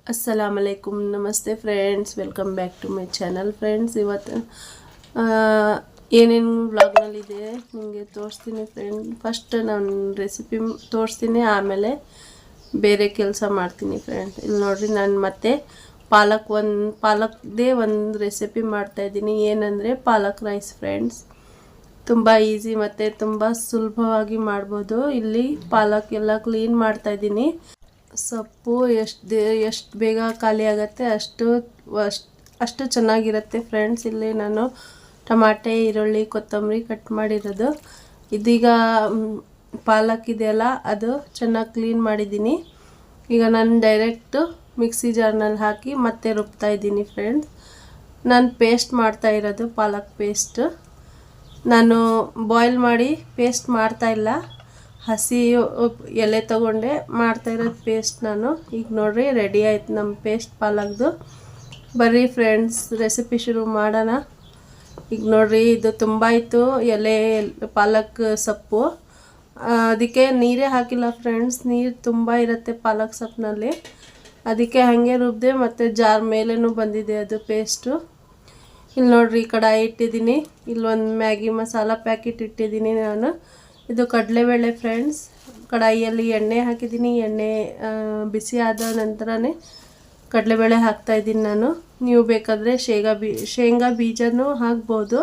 अस्सलामुअलैकुम नमस्ते friends welcome back to my channel friends ಇವತ್ತು ಏನೇನು ವ್ಲಾಗ್ನಲ್ಲಿದೆ ನಿಮಗೆ ತೋರಿಸ್ತೀನಿ ಫ್ರೆಂಡ್ ಫಸ್ಟ್ ನಾನು ರೆಸಿಪಿ ತೋರಿಸ್ತೀನಿ ಆಮೇಲೆ ಬೇರೆ ಕೆಲಸ ಮಾಡ್ತೀನಿ ಫ್ರೆಂಡ್ ಇಲ್ಲಿ ನೋಡ್ರಿ ನಾನು ಮತ್ತೆ ಪಾಲಕ್ದೇ ಒಂದು ರೆಸಿಪಿ ಮಾಡ್ತಾ ಇದ್ದೀನಿ ಏನಂದರೆ ಪಾಲಕ್ ರೈಸ್ ಫ್ರೆಂಡ್ಸ್ ತುಂಬ ಈಸಿ ಮತ್ತು ತುಂಬ ಸುಲಭವಾಗಿ ಮಾಡ್ಬೋದು ಇಲ್ಲಿ ಪಾಲಕ್ ಎಲ್ಲ ಕ್ಲೀನ್ ಮಾಡ್ತಾ ಇದ್ದೀನಿ ಸೊಪ್ಪು ಎಷ್ಟು ಬೇಗ ಖಾಲಿ ಆಗುತ್ತೆ ಅಷ್ಟು ಚೆನ್ನಾಗಿರುತ್ತೆ ಫ್ರೆಂಡ್ಸ್ ಇಲ್ಲಿ ನಾನು ಟಮಾಟೆ ಈರುಳ್ಳಿ ಕೊತ್ತಂಬರಿ ಕಟ್ ಮಾಡಿರೋದು ಇದೀಗ ಪಾಲಕ್ ಇದೆಯಲ್ಲ ಅದು ಚೆನ್ನಾಗಿ ಕ್ಲೀನ್ ಮಾಡಿದ್ದೀನಿ ಈಗ ನಾನು ಡೈರೆಕ್ಟು ಮಿಕ್ಸಿ ಜಾರ್ನಲ್ಲಿ ಹಾಕಿ ಮತ್ತೆ ರುಬ್ತಾ ಇದ್ದೀನಿ ಫ್ರೆಂಡ್ಸ್ ನಾನು ಪೇಸ್ಟ್ ಮಾಡ್ತಾ ಇರೋದು ಪಾಲಕ್ ಪೇಸ್ಟ್ ನಾನು ಬಾಯ್ಲ್ ಮಾಡಿ ಪೇಸ್ಟ್ ಮಾಡ್ತಾಯಿಲ್ಲ ಹಸಿ ಎಲೆ ತೊಗೊಂಡೆ ಮಾಡ್ತಾ ಇರೋದು ಪೇಸ್ಟ್ ನಾನು ಈಗ ನೋಡ್ರಿ ರೆಡಿ ಆಯ್ತು ನಮ್ಮ ಪೇಸ್ಟ್ ಪಾಲಕ್ದು ಬರ್ರಿ ಫ್ರೆಂಡ್ಸ್ ರೆಸಿಪಿ ಶುರು ಮಾಡೋಣ ಈಗ ನೋಡ್ರಿ ಇದು ತುಂಬ ಆಯಿತು ಎಲೆ ಪಾಲಕ್ ಸೊಪ್ಪು ಅದಕ್ಕೆ ನೀರೇ ಹಾಕಿಲ್ಲ ಫ್ರೆಂಡ್ಸ್ ನೀರು ತುಂಬ ಇರುತ್ತೆ ಪಾಲಕ್ ಸೊಪ್ಪಿನಲ್ಲಿ ಅದಕ್ಕೆ ಹಾಗೆ ರುಬ್ದೆ ಮತ್ತು ಜಾರ್ ಮೇಲೇನೂ ಬಂದಿದೆ ಅದು ಪೇಸ್ಟು ಇಲ್ಲಿ ನೋಡ್ರಿ ಕಡಾಯಿ ಇಟ್ಟಿದ್ದೀನಿ ಇಲ್ಲೊಂದು ಮ್ಯಾಗಿ ಮಸಾಲ ಪ್ಯಾಕೆಟ್ ಇಟ್ಟಿದ್ದೀನಿ ನಾನು ಇದು ಕಡಲೆಬೇಳೆ ಫ್ರೆಂಡ್ಸ್ ಕಡಾಯಿಯಲ್ಲಿ ಎಣ್ಣೆ ಹಾಕಿದ್ದೀನಿ ಎಣ್ಣೆ ಬಿಸಿ ಆದ ನಂತರನೇ ಕಡಲೆಬೇಳೆ ಹಾಕ್ತಾಯಿದ್ದೀನಿ ನಾನು ನೀವು ಬೇಕಾದರೆ ಶೇಂಗಾ ಬೀಜನೂ ಹಾಕ್ಬೋದು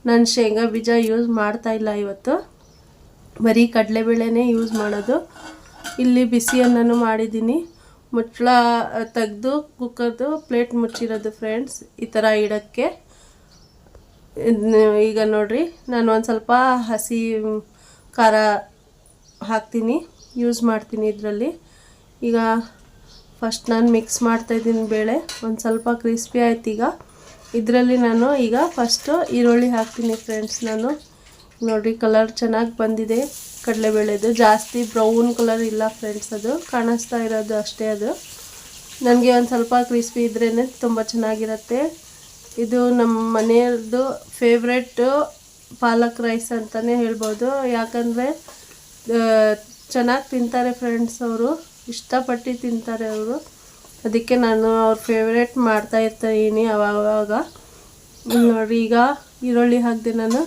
ನಾನು ಶೇಂಗಾ ಬೀಜ ಯೂಸ್ ಮಾಡ್ತಾಯಿಲ್ಲ ಇವತ್ತು ಬರೀ ಕಡಲೆಬೇಳೆನೇ ಯೂಸ್ ಮಾಡೋದು ಇಲ್ಲಿ ಬಿಸಿ ಅನ್ನನೂ ಮಾಡಿದ್ದೀನಿ ಮುಚ್ಚಳ ತೆಗೆದು ಕುಕ್ಕರ್ದು ಪ್ಲೇಟ್ ಮುಚ್ಚಿರೋದು ಫ್ರೆಂಡ್ಸ್ ಈ ಥರ ಇಡೋಕ್ಕೆ ಈಗ ನೋಡ್ರಿ ನಾನು ಒಂದು ಸ್ವಲ್ಪ ಹಸಿ ಖಾರ ಹಾಕ್ತೀನಿ ಯೂಸ್ ಮಾಡ್ತೀನಿ ಇದರಲ್ಲಿ ಈಗ ಫಸ್ಟ್ ನಾನು ಮಿಕ್ಸ್ ಮಾಡ್ತಾಯಿದ್ದೀನಿ ಬೇಳೆ ಒಂದು ಸ್ವಲ್ಪ ಕ್ರಿಸ್ಪಿ ಆಯ್ತು ಈಗ ಇದರಲ್ಲಿ ನಾನು ಈಗ ಫಸ್ಟು ಈರುಳ್ಳಿ ಹಾಕ್ತೀನಿ ಫ್ರೆಂಡ್ಸ್ ನಾನು ನೋಡಿರಿ ಕಲರ್ ಚೆನ್ನಾಗಿ ಬಂದಿದೆ ಕಡಲೆಬೇಳೆದು ಜಾಸ್ತಿ ಬ್ರೌನ್ ಕಲರ್ ಇಲ್ಲ ಫ್ರೆಂಡ್ಸ್ ಅದು ಕಾಣಿಸ್ತಾ ಇರೋದು ಅಷ್ಟೇ ಅದು ನನಗೆ ಒಂದು ಸ್ವಲ್ಪ ಕ್ರಿಸ್ಪಿ ಇದ್ರೇ ತುಂಬ ಚೆನ್ನಾಗಿರುತ್ತೆ ಇದು ನಮ್ಮ ಮನೆಯದ್ದು ಫೇವ್ರೆಟ್ಟು ಪಾಲಕ್ ರೈಸ್ ಅಂತಲೇ ಹೇಳ್ಬೋದು ಯಾಕಂದರೆ ಚೆನ್ನಾಗಿ ತಿಂತಾರೆ ಫ್ರೆಂಡ್ಸ್ ಅವರು ಇಷ್ಟಪಟ್ಟು ತಿಂತಾರೆ ಅವರು ಅದಕ್ಕೆ ನಾನು ಅವ್ರ ಫೇವ್ರೇಟ್ ಮಾಡ್ತಾಯಿರ್ತೀನಿ ಅವಾಗ ನೋಡಿ ಈಗ ಈರುಳ್ಳಿ ಹಾಕಿದೆ ನಾನು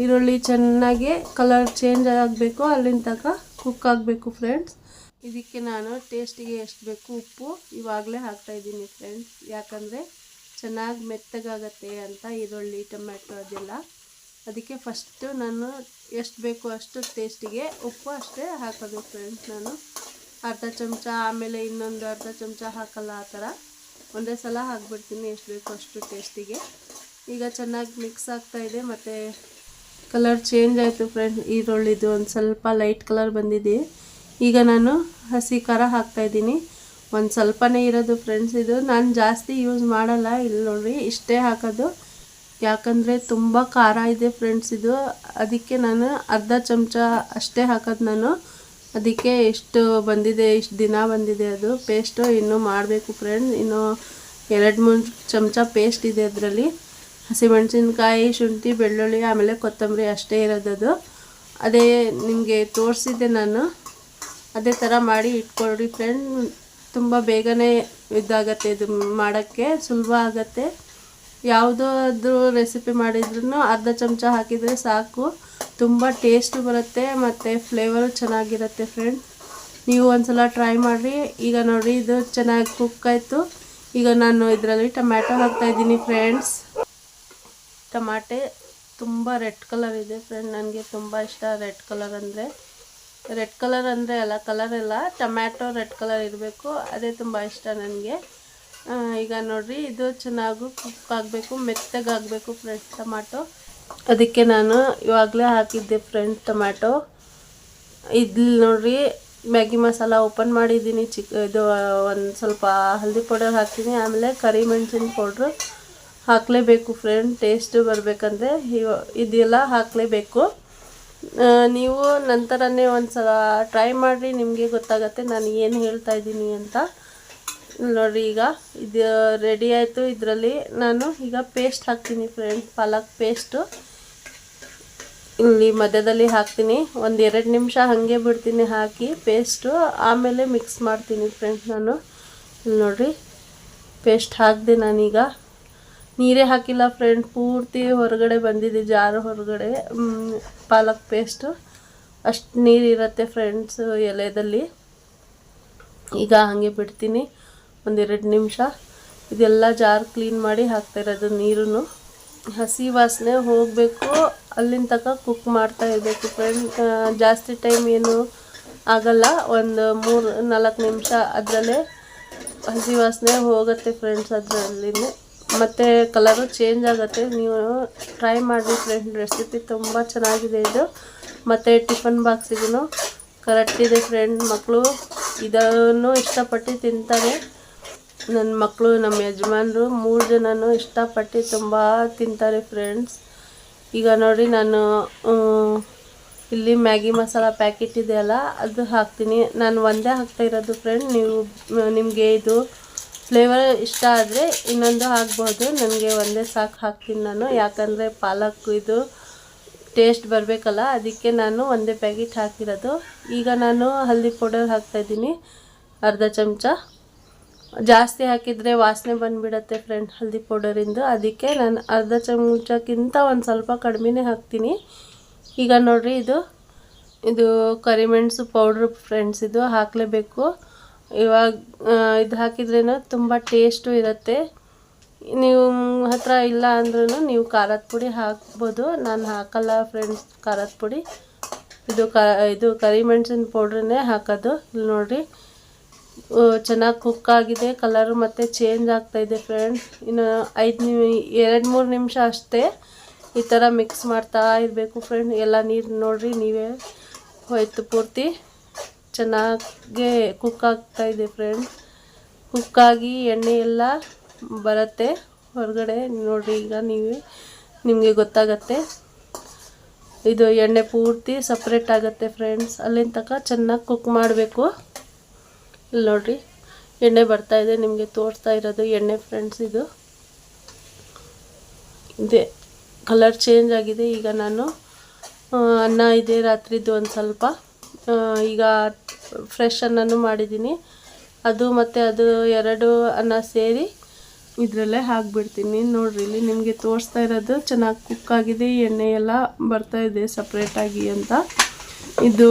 ಈರುಳ್ಳಿ ಚೆನ್ನಾಗಿ ಕಲರ್ ಚೇಂಜ್ ಆಗಬೇಕು ಅಲ್ಲಿನ ತನಕ ಕುಕ್ ಆಗಬೇಕು ಫ್ರೆಂಡ್ಸ್ ಇದಕ್ಕೆ ನಾನು ಟೇಸ್ಟಿಗೆ ಎಷ್ಟು ಬೇಕು ಉಪ್ಪು ಇವಾಗಲೇ ಹಾಕ್ತಾಯಿದ್ದೀನಿ ಫ್ರೆಂಡ್ಸ್ ಯಾಕಂದರೆ ಚೆನ್ನಾಗಿ ಮೆತ್ತಗಾಗತ್ತೆ ಅಂತ ಈರುಳ್ಳಿ ಟೊಮೆಟೊ ಅದೆಲ್ಲ ಅದಕ್ಕೆ ಫಸ್ಟು ನಾನು ಎಷ್ಟು ಬೇಕು ಅಷ್ಟು ಟೇಸ್ಟಿಗೆ ಉಪ್ಪು ಅಷ್ಟೇ ಹಾಕೋದು ಫ್ರೆಂಡ್ಸ್ ನಾನು ಅರ್ಧ ಚಮಚ ಆಮೇಲೆ ಇನ್ನೊಂದು ಅರ್ಧ ಚಮಚ ಹಾಕಲ್ಲ ಆ ಥರ ಒಂದೇ ಸಲ ಹಾಕ್ಬಿಡ್ತೀನಿ ಎಷ್ಟು ಬೇಕು ಅಷ್ಟು ಟೇಸ್ಟಿಗೆ ಈಗ ಚೆನ್ನಾಗಿ ಮಿಕ್ಸ್ ಆಗ್ತಾಯಿದೆ ಮತ್ತು ಕಲರ್ ಚೇಂಜ್ ಆಯಿತು ಫ್ರೆಂಡ್ಸ್ ಈರುಳ್ಳಿದು ಒಂದು ಸ್ವಲ್ಪ ಲೈಟ್ ಕಲರ್ ಬಂದಿದೆ ಈಗ ನಾನು ಹಸಿ ಖಾರ ಹಾಕ್ತಾಯಿದ್ದೀನಿ ಒಂದು ಸ್ವಲ್ಪನೇ ಇರೋದು ಫ್ರೆಂಡ್ಸ್ ಇದು ನಾನು ಜಾಸ್ತಿ ಯೂಸ್ ಮಾಡಲ್ಲ ಇಲ್ಲಿ ನೋಡ್ರಿ ಇಷ್ಟೇ ಹಾಕೋದು ಯಾಕಂದರೆ ತುಂಬ ಖಾರ ಇದೆ ಫ್ರೆಂಡ್ಸ್ ಇದು ಅದಕ್ಕೆ ನಾನು ಅರ್ಧ ಚಮಚ ಅಷ್ಟೇ ಹಾಕೋದು ನಾನು ಅದಕ್ಕೆ ಎಷ್ಟು ಬಂದಿದೆ ಇಷ್ಟು ದಿನ ಬಂದಿದೆ ಅದು ಪೇಸ್ಟು ಇನ್ನೂ ಮಾಡಬೇಕು ಫ್ರೆಂಡ್ಸ್ ಇನ್ನೂ 2-3 ಚಮಚ ಪೇಸ್ಟ್ ಇದೆ ಅದರಲ್ಲಿ ಹಸಿಮೆಣಸಿನ್ಕಾಯಿ ಶುಂಠಿ ಬೆಳ್ಳುಳ್ಳಿ ಆಮೇಲೆ ಕೊತ್ತಂಬರಿ ಅಷ್ಟೇ ಇರೋದದು ಅದೇ ನಿಮಗೆ ತೋರಿಸಿದ್ದೆ ನಾನು ಅದೇ ಥರ ಮಾಡಿ ಇಟ್ಕೊಳ್ರಿ ಫ್ರೆಂಡ್ ತುಂಬ ಬೇಗನೆ ಇದಾಗತ್ತೆ ಇದು ಮಾಡೋಕ್ಕೆ ಸುಲಭ ಆಗುತ್ತೆ ಯಾವುದಾದ್ರೂ ರೆಸಿಪಿ ಮಾಡಿದ್ರೂ ಅರ್ಧ ಚಮಚ ಹಾಕಿದರೆ ಸಾಕು ತುಂಬ ಟೇಸ್ಟ್ ಬರುತ್ತೆ ಮತ್ತು ಫ್ಲೇವರು ಚೆನ್ನಾಗಿರುತ್ತೆ ಫ್ರೆಂಡ್ ನೀವು ಒಂದ್ಸಲ ಟ್ರೈ ಮಾಡಿರಿ ಈಗ ನೋಡಿ ಇದು ಚೆನ್ನಾಗಿ ಕುಕ್ ಆಯಿತು ಈಗ ನಾನು ಇದರಲ್ಲಿ ಟೊಮ್ಯಾಟೊ ಹಾಕ್ತಾಯಿದ್ದೀನಿ ಫ್ರೆಂಡ್ಸ್ ಟಮಾಟೆ ತುಂಬ ರೆಡ್ ಕಲರ್ ಇದೆ ಫ್ರೆಂಡ್ ನನಗೆ ತುಂಬ ಇಷ್ಟ ರೆಡ್ ಕಲರ್ ಅಂದರೆ ಅಲ್ಲ ಕಲರ್ ಎಲ್ಲ ಟೊಮ್ಯಾಟೊ ರೆಡ್ ಕಲರ್ ಇರಬೇಕು ಅದೇ ತುಂಬ ಇಷ್ಟ ನನಗೆ ಈಗ ನೋಡಿರಿ ಇದು ಚೆನ್ನಾಗಿ ಕುಕ್ ಆಗಬೇಕು ಮೆತ್ತಗಾಗಬೇಕು ಫ್ರೆಂಡ್ ಟೊಮ್ಯಾಟೊ ಅದಕ್ಕೆ ನಾನು ಇವಾಗಲೇ ಹಾಕಿದ್ದೆ ಫ್ರೆಂಡ್ ಟೊಮ್ಯಾಟೊ ಇಲ್ಲಿ ನೋಡಿರಿ ಮ್ಯಾಗಿ ಮಸಾಲ ಓಪನ್ ಮಾಡಿದ್ದೀನಿ ಇದು ಒಂದು ಸ್ವಲ್ಪ ಹಲ್ದಿ ಪೌಡರ್ ಹಾಕ್ತೀನಿ ಆಮೇಲೆ ಕರಿಮೆಣಸಿನ ಪೌಡ್ರು ಹಾಕಲೇಬೇಕು ಫ್ರೆಂಡ್ ಟೇಸ್ಟು ಬರಬೇಕಂದ್ರೆ ಇದೆಲ್ಲ ಹಾಕಲೇಬೇಕು ನೀವು ನಂತರನೇ ಒಂದು ಸಲ ಟ್ರೈ ಮಾಡಿರಿ ನಿಮಗೆ ಗೊತ್ತಾಗತ್ತೆ ನಾನು ಏನು ಹೇಳ್ತಾ ಇದ್ದೀನಿ ಅಂತ ನೋಡಿರಿ ಈಗ ಇದು ರೆಡಿ ಆಯಿತು ಇದರಲ್ಲಿ ನಾನು ಈಗ ಪೇಸ್ಟ್ ಹಾಕ್ತೀನಿ ಫ್ರೆಂಡ್ ಪಾಲಕ್ ಪೇಸ್ಟು ಇಲ್ಲಿ ಮಧ್ಯದಲ್ಲಿ ಹಾಕ್ತೀನಿ ಒಂದು 2 ನಿಮಿಷ ಹಾಗೆ ಬಿಡ್ತೀನಿ ಹಾಕಿ ಪೇಸ್ಟು ಆಮೇಲೆ ಮಿಕ್ಸ್ ಮಾಡ್ತೀನಿ ಫ್ರೆಂಡ್ಸ್ ನಾನು ಇಲ್ಲಿ ನೋಡಿರಿ ಪೇಸ್ಟ್ ಹಾಕಿದೆ ನಾನೀಗ. ನೀರೇ ಹಾಕಿಲ್ಲ ಫ್ರೆಂಡ್, ಪೂರ್ತಿ ಹೊರಗಡೆ ಬಂದಿದೆ ಜಾರು ಹೊರಗಡೆ ಪಾಲಕ್ ಪೇಸ್ಟು. ಅಷ್ಟು ನೀರಿರುತ್ತೆ ಫ್ರೆಂಡ್ಸ್ ಎಲೆದಲ್ಲಿ. ಈಗ ಹಾಗೆ ಬಿಡ್ತೀನಿ 1-2 ನಿಮಿಷ. ಇದೆಲ್ಲ ಜಾರ್ ಕ್ಲೀನ್ ಮಾಡಿ ಹಾಕ್ತಾಯಿರೋದು ನೀರು. ಹಸಿ ವಾಸನೆ ಹೋಗಬೇಕು, ಅಲ್ಲಿನ ತನಕ ಕುಕ್ ಮಾಡ್ತಾ ಇರಬೇಕು ಫ್ರೆಂಡ್. ಜಾಸ್ತಿ ಟೈಮ್ ಏನು ಆಗಲ್ಲ, ಒಂದು 3-4 ನಿಮಿಷ ಅದರಲ್ಲೇ ಹಸಿ ವಾಸನೆ ಹೋಗುತ್ತೆ ಫ್ರೆಂಡ್ಸ್ ಅದರಲ್ಲಿ. ಮತ್ತು ಕಲರು ಚೇಂಜ್ ಆಗುತ್ತೆ. ನೀವು ಟ್ರೈ ಮಾಡಿ ಫ್ರೆಂಡ್, ರೆಸಿಪಿ ತುಂಬ ಚೆನ್ನಾಗಿದೆ ಇದು. ಮತ್ತು ಟಿಫನ್ ಬಾಕ್ಸಿಗೂ ಕರೆಕ್ಟ್ ಇದೆ ಫ್ರೆಂಡ್. ಮಕ್ಕಳು ಇದನ್ನು ಇಷ್ಟಪಟ್ಟು ತಿಂತಾರೆ. ನನ್ನ ಮಕ್ಕಳು, ನಮ್ಮ ಯಜಮಾನರು 3 ಜನನೂ ಇಷ್ಟಪಟ್ಟು ತುಂಬ ತಿಂತಾರೆ ಫ್ರೆಂಡ್ಸ್. ಈಗ ನೋಡಿ ನಾನು ಇಲ್ಲಿ ಮ್ಯಾಗಿ ಮಸಾಲ ಪ್ಯಾಕೆಟ್ ಇದೆಯಲ್ಲ ಅದು ಹಾಕ್ತೀನಿ. ನಾನು ಒಂದೇ ಹಾಕ್ತಾಯಿರೋದು ಫ್ರೆಂಡ್. ನಿಮಗೆ ಇದು ಫ್ಲೇವರ್ ಇಷ್ಟ ಆದರೆ ಇನ್ನೊಂದು ಹಾಕ್ಬೋದು. ನನಗೆ ಒಂದೇ ಸಾಕು ಹಾಕ್ತೀನಿ ನಾನು, ಯಾಕಂದರೆ ಪಾಲಕ್ ಇದು ಟೇಸ್ಟ್ ಬರಬೇಕಲ್ಲ, ಅದಕ್ಕೆ ನಾನು ಒಂದೇ ಪ್ಯಾಕೆಟ್ ಹಾಕಿರೋದು. ಈಗ ನಾನು ಹಲ್ದಿ ಪೌಡರ್ ಹಾಕ್ತಾಯಿದ್ದೀನಿ ಅರ್ಧ ಚಮಚ. ಜಾಸ್ತಿ ಹಾಕಿದರೆ ವಾಸನೆ ಬಂದುಬಿಡತ್ತೆ ಫ್ರೆಂಡ್ ಹಲ್ದಿ ಪೌಡರಿಂದ, ಅದಕ್ಕೆ ನಾನು ಅರ್ಧ ಚಮಚಕ್ಕಿಂತ ಒಂದು ಸ್ವಲ್ಪ ಕಡಿಮೆನೇ ಹಾಕ್ತೀನಿ. ಈಗ ನೋಡಿರಿ ಇದು ಕರಿಮೆಣಸು ಪೌಡ್ರ್ ಫ್ರೆಂಡ್ಸ್, ಇದು ಹಾಕಲೇಬೇಕು. ಇವಾಗ ಇದು ಹಾಕಿದ್ರೇನು ತುಂಬ ಟೇಸ್ಟು ಇರುತ್ತೆ. ನೀವು ಹತ್ರ ಇಲ್ಲ ಅಂದ್ರೂ ನೀವು ಖಾರದ ಪುಡಿ ಹಾಕ್ಬೋದು. ನಾನು ಹಾಕಲ್ಲ ಫ್ರೆಂಡ್ಸ್ ಖಾರದ ಪುಡಿ. ಇದು ಕರಿಮೆಣಸಿನ ಪೌಡ್ರನ್ನೇ ಹಾಕೋದು. ಇಲ್ಲಿ ನೋಡಿರಿ ಚೆನ್ನಾಗಿ ಕುಕ್ ಆಗಿದೆ, ಕಲರು ಮತ್ತು ಚೇಂಜ್ ಆಗ್ತಾಯಿದೆ ಫ್ರೆಂಡ್ಸ್. ಇನ್ನು 2-3 ನಿಮಿಷ ಅಷ್ಟೇ ಈ ಥರ ಮಿಕ್ಸ್ ಮಾಡ್ತಾ ಇರಬೇಕು ಫ್ರೆಂಡ್. ಎಲ್ಲ ನೀರು ನೋಡಿರಿ ನೀವೇ ಹೋಯ್ತು, ಪೂರ್ತಿ ಚೆನ್ನಾಗಿ ಕುಕ್ ಆಗ್ತಾಯಿದೆ ಫ್ರೆಂಡ್ಸ್. ಕುಕ್ಕಾಗಿ ಎಣ್ಣೆ ಎಲ್ಲ ಬರುತ್ತೆ ಹೊರಗಡೆ ನೋಡಿರಿ. ಈಗ ನಿಮಗೆ ಗೊತ್ತಾಗತ್ತೆ, ಇದು ಎಣ್ಣೆ ಪೂರ್ತಿ ಸಪ್ರೇಟ್ ಆಗುತ್ತೆ ಫ್ರೆಂಡ್ಸ್. ಅಲ್ಲಿನ ತನಕ ಚೆನ್ನಾಗಿ ಕುಕ್ ಮಾಡಬೇಕು. ಇಲ್ಲಿ ನೋಡಿರಿ ಎಣ್ಣೆ ಬರ್ತಾಯಿದೆ, ನಿಮಗೆ ತೋರಿಸ್ತಾ ಇರೋದು ಎಣ್ಣೆ ಫ್ರೆಂಡ್ಸ್. ಇದೆ ಕಲರ್ ಚೇಂಜ್ ಆಗಿದೆ. ಈಗ ನಾನು ಅನ್ನ ಇದೆ ರಾತ್ರಿದ್ದು ಒಂದು ಸ್ವಲ್ಪ, ಈಗ ಫ್ರೆಶ್ ಅನ್ನನೂ ಮಾಡಿದ್ದೀನಿ. ಅದು ಮತ್ತು ಅದು 2 ಅನ್ನ ಸೇರಿ ಇದರಲ್ಲೇ ಹಾಕಿಬಿಡ್ತೀನಿ. ನೋಡಿರಿ ಇಲ್ಲಿ ನಿಮಗೆ ತೋರಿಸ್ತಾ ಇರೋದು ಚೆನ್ನಾಗಿ ಕುಕ್ ಆಗಿದೆ, ಎಣ್ಣೆ ಎಲ್ಲ ಬರ್ತಾಯಿದೆ ಸಪ್ರೇಟಾಗಿ ಅಂತ. ಇದು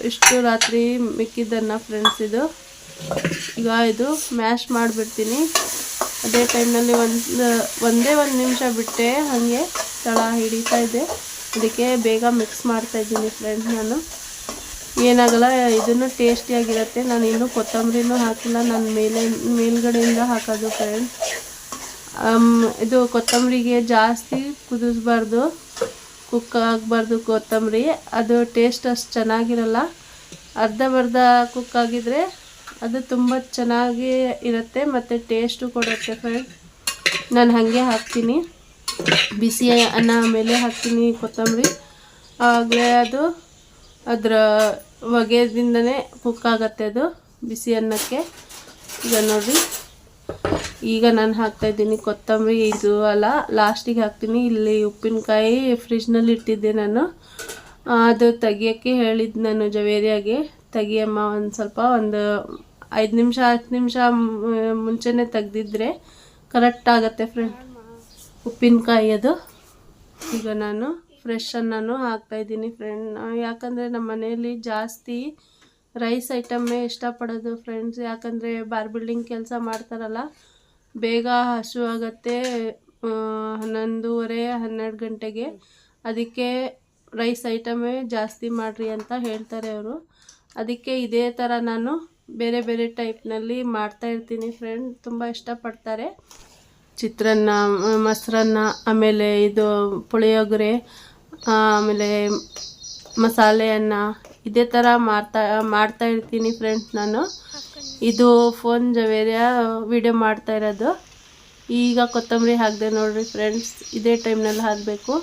ಇಷ್ಟು ರಾತ್ರಿ ಮಿಕ್ಕಿದ್ದನ್ನು ಫ್ರೆಂಡ್ಸ್. ಈಗ ಇದು ಮ್ಯಾಶ್ ಮಾಡಿಬಿಡ್ತೀನಿ. ಅದೇ ಟೈಮ್ನಲ್ಲಿ ಒಂದೇ ಒಂದು ನಿಮಿಷ ಬಿಟ್ಟೆ ಹಾಗೆ ತಳ ಹಿಡಿತಾ ಇದೆ, ಅದಕ್ಕೆ ಬೇಗ ಮಿಕ್ಸ್ ಮಾಡ್ತಾಯಿದ್ದೀನಿ ಫ್ರೆಂಡ್ಸ್. ನಾನು ಏನಾಗಲ್ಲ, ಇದನ್ನು ಟೇಸ್ಟಿಯಾಗಿರುತ್ತೆ. ನಾನು ಇನ್ನೂ ಕೊತ್ತಂಬರಿನೂ ಹಾಕಿಲ್ಲ, ನಾನು ಮೇಲ್ಗಡೆಯಿಂದ ಹಾಕೋದು ಫ್ರೆಂಡ್ಸ್. ಇದು ಕೊತ್ತಂಬರಿಗೆ ಜಾಸ್ತಿ ಕುದಿಸ್ಬಾರ್ದು, ಕುಕ್ ಆಗಬಾರ್ದು ಕೊತ್ತಂಬರಿ, ಅದು ಟೇಸ್ಟ್ ಅಷ್ಟು ಚೆನ್ನಾಗಿರಲ್ಲ. ಅರ್ಧ ಕುಕ್ ಆಗಿದ್ರೆ ಅದು ತುಂಬ ಚೆನ್ನಾಗಿ ಇರುತ್ತೆ ಮತ್ತು ಟೇಸ್ಟು ಕೊಡುತ್ತೆ ಫ್ರೆಂಡ್ಸ್. ನಾನು ಹಾಗೆ ಹಾಕ್ತೀನಿ, ಬಿಸಿ ಅನ್ನ ಮೇಲೆ ಹಾಕ್ತೀನಿ ಕೊತ್ತಂಬರಿ, ಆಗಲೇ ಅದರ ಹೊಗೆದಿಂದನೇ ಕುಕ್ ಆಗುತ್ತೆ ಅದು ಬಿಸಿ ಅನ್ನಕ್ಕೆ. ಈಗ ನೋಡಿರಿ ಈಗ ನಾನು ಹಾಕ್ತಾಯಿದ್ದೀನಿ ಕೊತ್ತಂಬರಿ. ಇದು ಅಲ್ಲ, ಲಾಸ್ಟಿಗೆ ಹಾಕ್ತೀನಿ. ಇಲ್ಲಿ ಉಪ್ಪಿನಕಾಯಿ ಫ್ರಿಜ್ನಲ್ಲಿ ಇಟ್ಟಿದ್ದೆ ನಾನು, ಅದು ತೆಗಿಯೋಕ್ಕೆ ಹೇಳಿದ್ದು ನಾನು ಜವೇರಿಯಾಗೆ, ತೆಗಿಯಮ್ಮ ಒಂದು 5 ನಿಮಿಷ 10 ನಿಮಿಷ ಮುಂಚೆನೇ ತೆಗ್ದಿದ್ರೆ ಕರೆಕ್ಟ್ ಆಗುತ್ತೆ ಫ್ರೆಂಡ್ ಉಪ್ಪಿನಕಾಯಿ ಅದು. ಈಗ ನಾನು ಫ್ರೆಶ್ ಅನ್ನನೂ ಹಾಕ್ತಾಯಿದ್ದೀನಿ ಫ್ರೆಂಡ್, ಯಾಕಂದರೆ ನಮ್ಮ ಮನೆಯಲ್ಲಿ ಜಾಸ್ತಿ ರೈಸ್ ಐಟಮ್ಮೇ ಇಷ್ಟಪಡೋದು ಫ್ರೆಂಡ್ಸ್. ಯಾಕಂದರೆ ಬಿಲ್ಡಿಂಗ್ ಕೆಲಸ ಮಾಡ್ತಾರಲ್ಲ, ಬೇಗ ಹಸು ಆಗುತ್ತೆ 11:30-12 ಗಂಟೆಗೆ, ಅದಕ್ಕೆ ರೈಸ್ ಐಟಮೇ ಜಾಸ್ತಿ ಮಾಡಿರಿ ಅಂತ ಹೇಳ್ತಾರೆ ಅವರು. ಅದಕ್ಕೆ ಇದೇ ಥರ ನಾನು ಬೇರೆ ಬೇರೆ ಟೈಪ್ನಲ್ಲಿ ಮಾಡ್ತಾಯಿರ್ತೀನಿ ಫ್ರೆಂಡ್, ತುಂಬ ಇಷ್ಟಪಡ್ತಾರೆ. ಚಿತ್ರಾನ್ನ, ಮೊಸರನ್ನ, ಆಮೇಲೆ ಇದು ಪುಳಿಯೋಗರೆ, ಆಮೇಲೆ ಮಸಾಲೆ ಅನ್ನ, ಇದೇ ಥರ ಮಾಡ್ತಾ ಇರ್ತೀನಿ ಫ್ರೆಂಡ್ಸ್ ನಾನು. ಇದು ಫೋನ್ ಜವೇರಿಯಾ ವಿಡಿಯೋ ಮಾಡ್ತಾ ಇರೋದು. ಈಗ ಕೊತ್ತಂಬರಿ ಹಾಕಿದೆ ನೋಡಿರಿ ಫ್ರೆಂಡ್ಸ್, ಇದೇ ಟೈಮ್ನಲ್ಲಿ ಹಾಕಬೇಕು.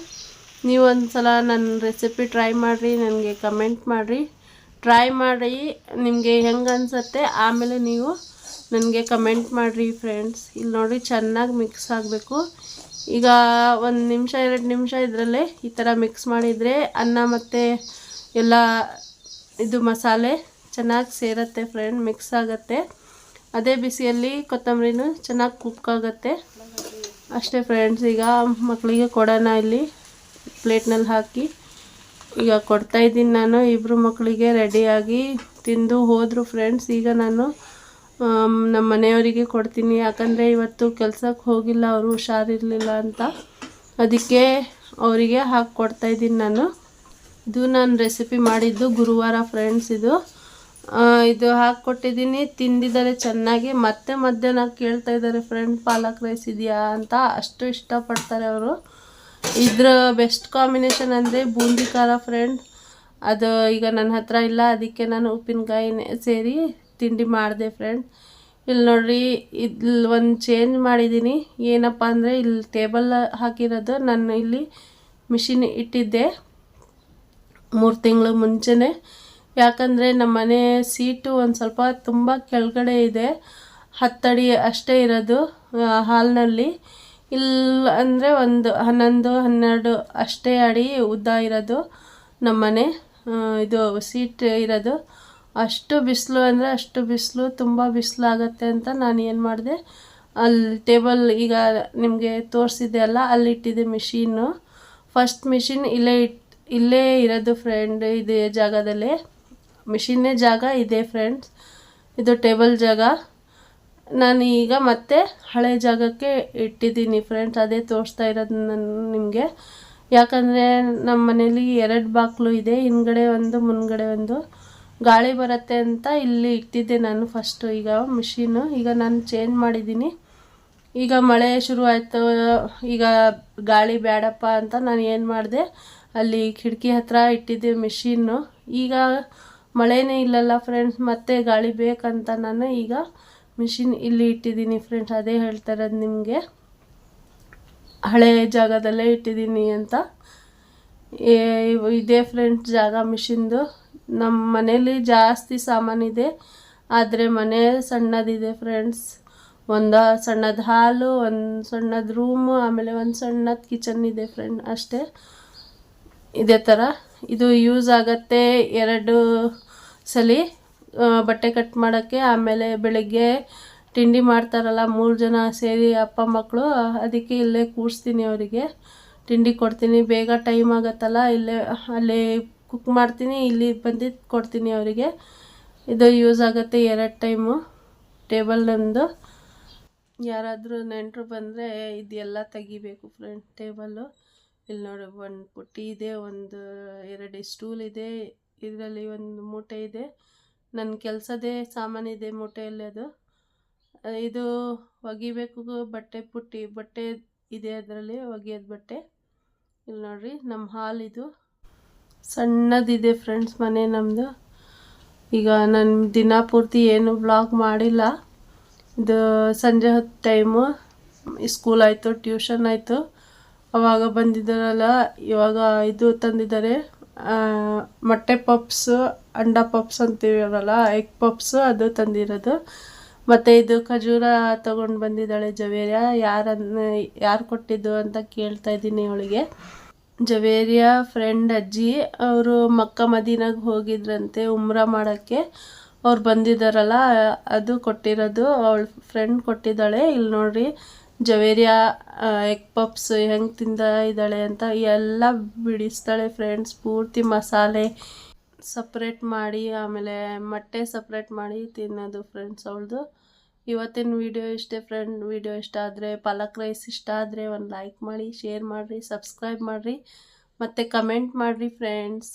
ನೀವು ಒಂದು ಸಲ ನನ್ನ ರೆಸಿಪಿ ಟ್ರೈ ಮಾಡಿರಿ, ನನಗೆ ಕಮೆಂಟ್ ಮಾಡಿರಿ. ಟ್ರೈ ಮಾಡಿ ನಿಮಗೆ ಹೆಂಗೆ ಅನಿಸುತ್ತೆ ಆಮೇಲೆ ನೀವು ನನಗೆ ಕಮೆಂಟ್ ಮಾಡಿರಿ ಫ್ರೆಂಡ್ಸ್. ಇಲ್ಲಿ ನೋಡಿ ಚೆನ್ನಾಗಿ ಮಿಕ್ಸ್ ಆಗಬೇಕು. ಈಗ 1 ನಿಮಿಷ 2 ನಿಮಿಷ ಇದರಲ್ಲೇ ಈ ಥರ ಮಿಕ್ಸ್ ಮಾಡಿದರೆ ಅನ್ನ ಮತ್ತು ಎಲ್ಲ ಇದು ಮಸಾಲೆ ಚೆನ್ನಾಗಿ ಸೇರುತ್ತೆ ಫ್ರೆಂಡ್, ಮಿಕ್ಸ್ ಆಗುತ್ತೆ. ಅದೇ ಬಿಸಿಯಲ್ಲಿ ಕೊತ್ತಂಬರಿನೂ ಚೆನ್ನಾಗಿ ಕುಕ್ ಆಗುತ್ತೆ ಅಷ್ಟೇ ಫ್ರೆಂಡ್ಸ್. ಈಗ ಮಕ್ಕಳಿಗೆ ಕೊಡೋಣ, ಇಲ್ಲಿ ಪ್ಲೇಟ್ನಲ್ಲಿ ಹಾಕಿ ಈಗ ಕೊಡ್ತಾಯಿದ್ದೀನಿ ನಾನು. ಇಬ್ಬರು ಮಕ್ಕಳಿಗೆ ರೆಡಿಯಾಗಿ ತಿಂದು ಹೋದರು ಫ್ರೆಂಡ್ಸ್. ಈಗ ನಾನು ನಮ್ಮ ಮನೆಯವರಿಗೆ ಕೊಡ್ತೀನಿ, ಯಾಕಂದರೆ ಇವತ್ತು ಕೆಲಸಕ್ಕೆ ಹೋಗಿಲ್ಲ, ಅವರು ಹುಷಾರಿರಲಿಲ್ಲ ಅಂತ. ಅದಕ್ಕೆ ಅವರಿಗೆ ಹಾಕಿ ಕೊಡ್ತಾಯಿದ್ದೀನಿ ನಾನು. ಇದು ನಾನು ರೆಸಿಪಿ ಮಾಡಿದ್ದು ಗುರುವಾರ ಫ್ರೆಂಡ್ಸ್. ಇದು ಹಾಕ್ಕೊಟ್ಟಿದ್ದೀನಿ, ತಿಂದಿದ್ದಾರೆ ಚೆನ್ನಾಗಿ. ಮತ್ತೆ ಮಧ್ಯಾಹ್ನ ಕೇಳ್ತಾ ಇದ್ದಾರೆ ಫ್ರೆಂಡ್ ಪಾಲಕ್ ರೈಸ್ ಇದೆಯಾ ಅಂತ, ಅಷ್ಟು ಇಷ್ಟಪಡ್ತಾರೆ ಅವರು. ಇದ್ರ ಬೆಸ್ಟ್ ಕಾಂಬಿನೇಷನ್ ಅಂದರೆ ಬೂಂದಿ ಖಾರ ಫ್ರೆಂಡ್. ಅದು ಈಗ ನನ್ನ ಹತ್ರ ಇಲ್ಲ, ಅದಕ್ಕೆ ನಾನು ಉಪ್ಪಿನಕಾಯಿ ಸೇರಿ ತಿಂಡಿ ಮಾಡಿದೆ ಫ್ರೆಂಡ್. ಇಲ್ಲಿ ನೋಡ್ರಿ, ಇಲ್ಲಿ ಒಂದು ಚೇಂಜ್ ಮಾಡಿದ್ದೀನಿ. ಏನಪ್ಪ ಅಂದರೆ ಇಲ್ಲಿ ಟೇಬಲ್ ಹಾಕಿರೋದು ನಾನು ಇಲ್ಲಿ ಮಿಷಿನ್ ಇಟ್ಟಿದ್ದೆ 3 ತಿಂಗಳು ಮುಂಚೆನೇ. ಯಾಕಂದರೆ ನಮ್ಮ ಮನೆ ಸೀಟು ಒಂದು ಸ್ವಲ್ಪ ತುಂಬ ಕೆಳಗಡೆ ಇದೆ, 10 ಅಡಿ ಅಷ್ಟೇ ಇರೋದು ಹಾಲ್ನಲ್ಲಿ. ಇಲ್ಲ ಅಂದರೆ ಒಂದು 11-12 ಅಷ್ಟೇ ಅಡಿ ಉದ್ದ ಇರೋದು ನಮ್ಮ ಮನೆ. ಇದು ಸೀಟ್ ಇರೋದು. ಅಷ್ಟು ಬಿಸಿಲು ಅಂದರೆ ಅಷ್ಟು ಬಿಸಿಲು, ತುಂಬ ಬಿಸಿಲಾಗತ್ತೆ ಅಂತ ನಾನು ಏನು ಮಾಡಿದೆ, ಅಲ್ಲಿ ಟೇಬಲ್ ಈಗ ನಿಮಗೆ ತೋರಿಸಿದೆ ಅಲ್ಲ, ಅಲ್ಲಿಟ್ಟಿದ್ದೆ ಮಿಷಿನ್ನು. ಫಸ್ಟ್ ಮಿಷಿನ್ ಇಲ್ಲೇ ಇರೋದು ಫ್ರೆಂಡ್. ಇದೇ ಜಾಗದಲ್ಲೇ ಮಿಷಿನ್ನೇ ಜಾಗ ಇದೆ ಫ್ರೆಂಡ್ಸ್. ಇದು ಟೇಬಲ್ ಜಾಗ. ನಾನು ಈಗ ಮತ್ತೆ ಹಳೆ ಜಾಗಕ್ಕೆ ಇಟ್ಟಿದ್ದೀನಿ ಫ್ರೆಂಡ್ಸ್. ಅದೇ ತೋರಿಸ್ತಾ ಇರೋದು ನಾನು ನಿಮಗೆ. ಯಾಕಂದರೆ ನಮ್ಮ ಮನೇಲಿ 2 ಬಾಗಿಲು ಇದೆ, ಹಿಂದ್ಗಡೆ ಒಂದು ಮುಂದ್ಗಡೆ ಒಂದು. ಗಾಳಿ ಬರುತ್ತೆ ಅಂತ ಇಲ್ಲಿ ಇಟ್ಟಿದ್ದೆ ನಾನು ಫಸ್ಟು. ಈಗ ಮಿಷಿನು ಈಗ ನಾನು ಚೇಂಜ್ ಮಾಡಿದ್ದೀನಿ. ಈಗ ಮಳೆ ಶುರು ಆಯಿತು, ಈಗ ಗಾಳಿ ಬೇಡಪ್ಪ ಅಂತ ನಾನು ಏನು ಮಾಡಿದೆ, ಅಲ್ಲಿ ಕಿಟಕಿ ಹತ್ರ ಇಟ್ಟಿದ್ದೆ ಮಿಷಿನ್ನು. ಈಗ ಮಳೆನೇ ಇಲ್ಲಲ್ಲ ಫ್ರೆಂಡ್ಸ್, ಮತ್ತೆ ಗಾಳಿ ಬೇಕಂತ ನಾನು ಈಗ ಮಿಷಿನ್ ಇಲ್ಲಿ ಇಟ್ಟಿದ್ದೀನಿ ಫ್ರೆಂಡ್ಸ್. ಅದೇ ಹೇಳ್ತಾ ಇರೋದು ನಿಮಗೆ, ಹಳೆ ಜಾಗದಲ್ಲೇ ಇಟ್ಟಿದ್ದೀನಿ ಅಂತ. ಇದೇ ಫ್ರೆಂಡ್ಸ್ ಜಾಗ ಮಿಷಿನ್ದು. ನಮ್ಮ ಮನೇಲಿ ಜಾಸ್ತಿ ಸಾಮಾನಿದೆ, ಆದರೆ ಮನೆ ಸಣ್ಣದಿದೆ ಫ್ರೆಂಡ್ಸ್. ಒಂದು ಸಣ್ಣದ ಹಾಲು, ಒಂದು ಸಣ್ಣದ ರೂಮು, ಆಮೇಲೆ ಒಂದು ಸಣ್ಣದ ಕಿಚನ್ ಇದೆ ಫ್ರೆಂಡ್, ಅಷ್ಟೇ. ಇದೇ ಥರ ಇದು ಯೂಸ್ ಆಗುತ್ತೆ 2 ಸಲ ಬಟ್ಟೆ ಕಟ್ ಮಾಡೋಕ್ಕೆ. ಆಮೇಲೆ ಬೆಳಗ್ಗೆ ತಿಂಡಿ ಮಾಡ್ತಾರಲ್ಲ 3 ಜನ ಸೇರಿ ಅಪ್ಪ ಮಕ್ಕಳು, ಅದಕ್ಕೆ ಇಲ್ಲೇ ಕೂರಿಸ್ತೀನಿ, ಅವರಿಗೆ ತಿಂಡಿ ಕೊಡ್ತೀನಿ. ಬೇಗ ಟೈಮ್ ಆಗುತ್ತಲ್ಲ, ಅಲ್ಲೇ ಕುಕ್ ಮಾಡ್ತೀನಿ, ಇಲ್ಲಿ ಬಂದಿದ್ದು ಕೊಡ್ತೀನಿ ಅವರಿಗೆ. ಇದು ಯೂಸ್ ಆಗುತ್ತೆ 2 ಟೈಮು ಟೇಬಲ್ ನಮ್ಮದು. ಯಾರಾದರೂ ನೆಂಟರು ಬಂದರೆ ಇದೆಲ್ಲ ತೆಗಿಬೇಕು ಫ್ರೆಂಡ್ ಟೇಬಲ್ಲು. ಇಲ್ಲಿ ನೋಡಿ, ಒಂದು ಪುಟ್ಟಿ ಇದೆ, 2 ಸ್ಟೂಲ್ ಇದೆ, ಇದರಲ್ಲಿ ಒಂದು ಮೂಟೆ ಇದೆ, ನನ್ನ ಕೆಲಸದೇ ಸಾಮಾನಿದೆ ಮೂಟೆಯಲ್ಲಿ. ಇದು ಒಗಿಬೇಕು ಬಟ್ಟೆ ಇದೆ, ಅದರಲ್ಲಿ ಒಗೆಯೋದು ಬಟ್ಟೆ. ಇಲ್ಲಿ ನೋಡ್ರಿ, ನಮ್ಮ ಹಾಲ್ ಇದು ಸಣ್ಣದಿದೆ ಫ್ರೆಂಡ್ಸ್ ಮನೆ ನಮ್ಮದು. ಈಗ ನಾನು ದಿನ ಪೂರ್ತಿ ಏನು ವ್ಲಾಗ್ ಮಾಡಿಲ್ಲ. ಇದು ಸಂಜೆ ಹೊತ್ತು ಟೈಮು, ಸ್ಕೂಲ್ ಆಯಿತು, ಟ್ಯೂಷನ್ ಆಯಿತು, ಅವಾಗ ಬಂದಿದ್ದಾರಲ್ಲ. ಇವಾಗ ಇದು ತಂದಿದ್ದಾರೆ, ಮೊಟ್ಟೆ ಪಪ್ಸು, ಅಂಡಾ ಪಪ್ಸ್ ಅಂತೀವಲ್ಲ, ಎಗ್ ಪಪ್ಸು, ಅದು ತಂದಿರೋದು. ಮತ್ತು ಇದು ಖಜೂರ ತೊಗೊಂಡು ಬಂದಿದ್ದಾಳೆ ಜವೇರಿಯಾ. ಯಾರು ಕೊಟ್ಟಿದ್ದು ಅಂತ ಕೇಳ್ತಾ ಇದ್ದೀನಿ ಅವಳಿಗೆ. ಜವೇರಿಯಾ ಫ್ರೆಂಡ್ ಅಜ್ಜಿ ಅವರು ಮಕ್ಕ ಮದೀನಾಗೆ ಹೋಗಿದ್ರಂತೆ ಉಮ್ರಾ ಮಾಡೋಕ್ಕೆ. ಅವ್ರು ಬಂದಿದ್ದಾರಲ್ಲ, ಅದು ಕೊಟ್ಟಿರೋದು, ಅವಳ ಫ್ರೆಂಡ್ ಕೊಟ್ಟಿದ್ದಾಳೆ. ಇಲ್ಲಿ ನೋಡ್ರಿ, ಜವೇರಿಯಾ ಎಗ್ ಪಪ್ಸ್ ಹೆಂಗೆ ತಿಂದ ಇದ್ದಾಳೆ ಅಂತ ಎಲ್ಲ ಬಿಡಿಸ್ತಾಳೆ ಫ್ರೆಂಡ್ಸ್. ಪೂರ್ತಿ ಮಸಾಲೆ ಸಪ್ರೇಟ್ ಮಾಡಿ, ಆಮೇಲೆ ಮೊಟ್ಟೆ ಸಪ್ರೇಟ್ ಮಾಡಿ ತಿನ್ನೋದು ಫ್ರೆಂಡ್ಸ್ ಅವಳದು. ಇವತ್ತಿನ ವಿಡಿಯೋ ಇಷ್ಟೇ ಫ್ರೆಂಡ್. ವಿಡಿಯೋ ಇಷ್ಟ ಆದರೆ, ಪಾಲಕ್ ರೈಸ್ ಇಷ್ಟ ಆದರೆ ಒಂದು ಲೈಕ್ ಮಾಡಿ, ಶೇರ್ ಮಾಡಿರಿ, ಸಬ್ಸ್ಕ್ರೈಬ್ ಮಾಡಿರಿ, ಮತ್ತು ಕಮೆಂಟ್ ಮಾಡಿರಿ ಫ್ರೆಂಡ್ಸ್.